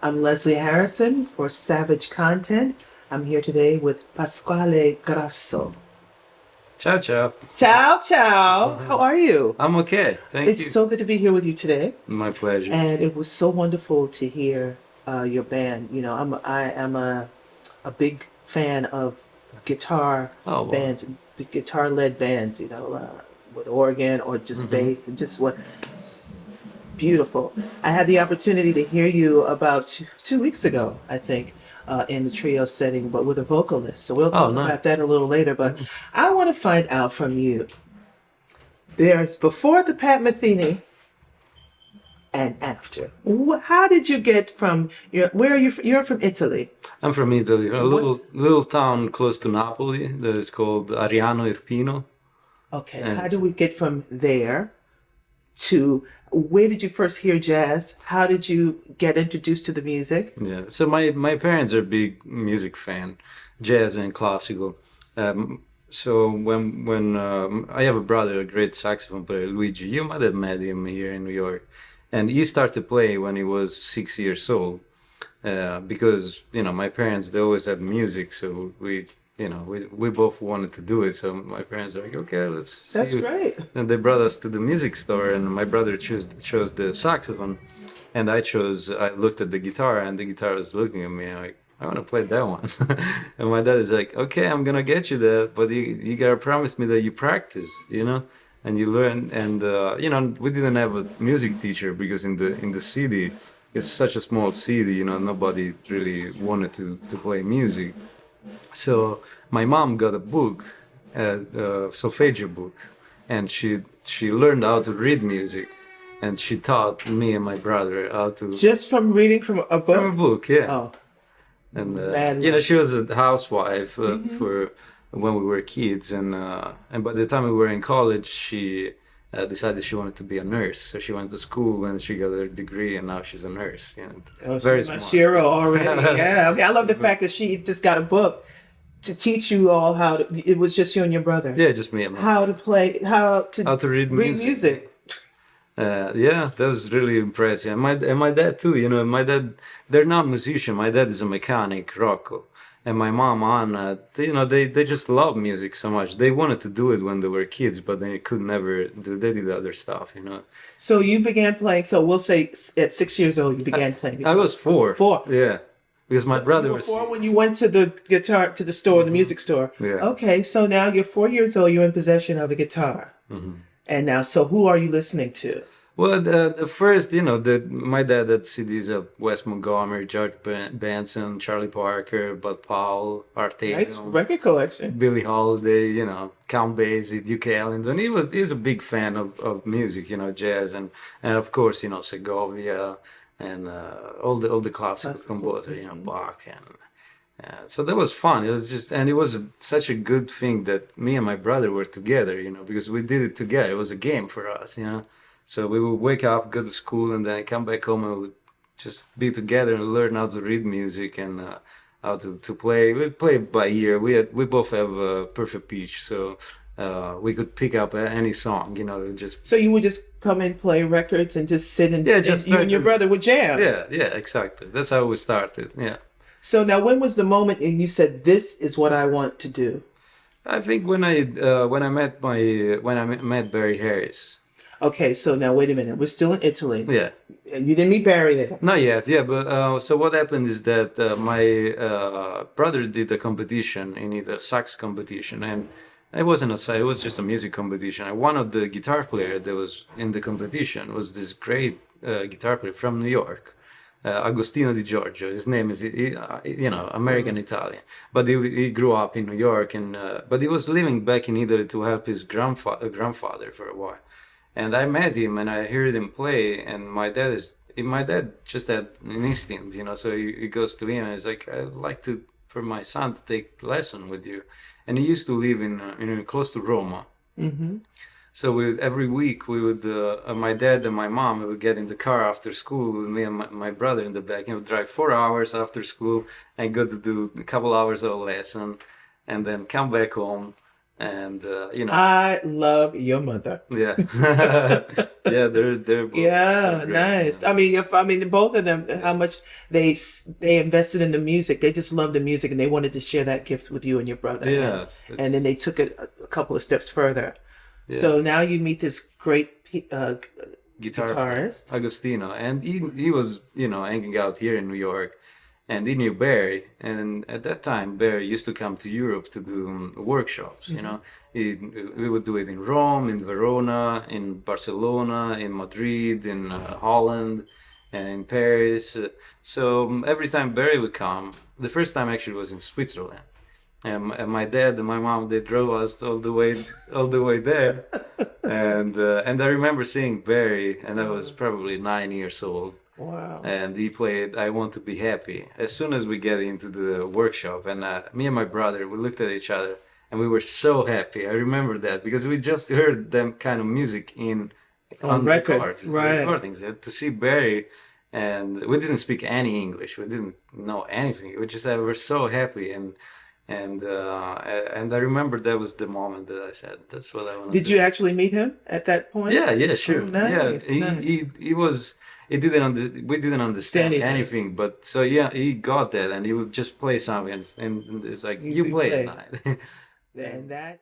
I'm Lezlie Harrison for Savage Content. I'm here today with Pasquale Grasso. Ciao, ciao. Ciao, ciao. How are you? I'm okay. Thank It's you. so good to be here with you today, My pleasure. and it was so wonderful to hear your band. I am a big fan of guitar Oh, wow. bands, the guitar-led bands. With organ or just bass, and just what beautiful. I had the opportunity to hear you about 2 weeks ago, I think, in the trio setting, but with a vocalist. So we'll Oh, talk nice. about that a little later. But I want to find out from you. There's before the Pat Metheny and after. How did you get from where are you? You're from Italy. I'm from Italy, a What? little town close to Napoli that is called Ariano Irpino. Okay. And How it's, do we get from there to where did you first hear jazz? How did you get introduced to the music? yeah, so my parents are big music fan, jazz and classical. So when I have a brother, a great saxophone player, Luigi. You might have met him here in New York, and he started playing when he was 6 years old. Because my parents, they always had music, so we both wanted to do it. So my parents are like, okay, let's That's see. great. And they brought us to the music store, and my brother chose the saxophone, and I looked at the guitar, and the guitar was looking at me, and like, I want to play that one. And my dad is like, okay, I'm gonna get you that, but you gotta promise me that you practice, and you learn. And we didn't have a music teacher because in the city, it's such a small city, nobody really wanted to play music. So my mom got a book, a solfeggio book, and she learned how to read music, and she taught me and my brother how to Just from reading from a from a book? book, yeah. Oh, And man. she was a housewife for when we were kids, and by the time we were in college, she decided she wanted to be a nurse. So she went to school and she got her degree, and now she's a nurse. Oh, Very she's my smart. Shiro already. Yeah. Okay. I love the fact that she just got a book to teach you all how to. It was just you and your brother. Yeah, just me and my How to play, how to read music. Yeah, that was really impressive. And my dad too. My dad, they're not musician. My dad is a mechanic, Rocco, and my mom Anna. They just love music so much. They wanted to do it when they were kids, but they could never do. They did other stuff. So you began playing. So we'll say at 6 years old, you began playing I guitar. was 4. 4. Yeah, because my brother You were was 4 6. when you went to the guitar to the store, the music store. Yeah. Okay. So now you're 4 years old. You're in possession of a guitar. And now, so who are you listening to? Well, the first, my dad had CDs of Wes Montgomery, George Benson, Charlie Parker, Bud Powell, Art Nice Tatum, record collection. Billie Holiday, Count Basie, Duke Ellington. He's a big fan of music, jazz, and of course, Segovia, and all the classical composers, Bach, and so that was fun. It was and it was such a good thing that me and my brother were together, because we did it together. It was a game for us. So we would wake up, go to school, and then come back home, and we would just be together and learn how to read music and how to play. We play by ear. We both have a perfect pitch, so we could pick up any song. Just So you would just come and play records and just sit and, Yeah, just and you and your start brother would jam. yeah, exactly. That's how we started. Yeah. So now, when was the moment and you said, "This is what I want to do"? I think when I met Barry Harris. Okay, so now wait a minute. We're still in Italy. Yeah. And you didn't meet Barry there. Not yet, yeah, but so what happened is that my brother did a competition in it, a sax competition, and it wasn't a sax, it was just a music competition. And one of the guitar players that was in the competition was this great guitar player from New York, Agostino Di Giorgio. His name is, American Italian, but he grew up in New York, and but he was living back in Italy to help his grandfather for a while. And I met him and I heard him play, and my dad just had an instinct, so he goes to him and he's like, I'd like for my son to take lesson with you. And he used to live in close to Roma. Mm-hmm. So every week we would, my dad and my mom would get in the car after school with me and my brother in the back, and would drive 4 hours after school and go to do a couple hours of lesson, and then come back home and I love your mother. yeah, yeah, they're both so Yeah, great. nice. I mean, if I mean both of them, how much they invested in the music. They just loved the music, and they wanted to share that gift with you and your brother. Yeah, And then they took it a couple of steps further. yeah. So now you meet this great Guitar player, guitarist. Agostino, and he was hanging out here in New York, and he knew Barry, and at that time Barry used to come to Europe to do workshops. We would do it in Rome, in Verona, in Barcelona, in Madrid, in Holland, and in Paris. So every time Barry would come, the first time actually was in Switzerland. And my dad and my mom, they drove us all the way there, and I remember seeing Barry, and I was probably 9 years old, Wow. and he played "I Want to Be Happy." As soon as we get into the workshop, and me and my brother, we looked at each other, and we were so happy. I remember that because we just heard them kind of music On records, right. recordings. To see Barry, and we didn't speak any English, we didn't know anything. We just were so happy, and I remember that was the moment that I said, "That's what I want to Did do." you actually meet him at that point? Yeah, sure. Oh, nice, Yeah, nice. he was. He didn't we didn't understand Anything. anything, but so yeah, he got that, and he would just play something, and it's like, You you play play. tonight. And that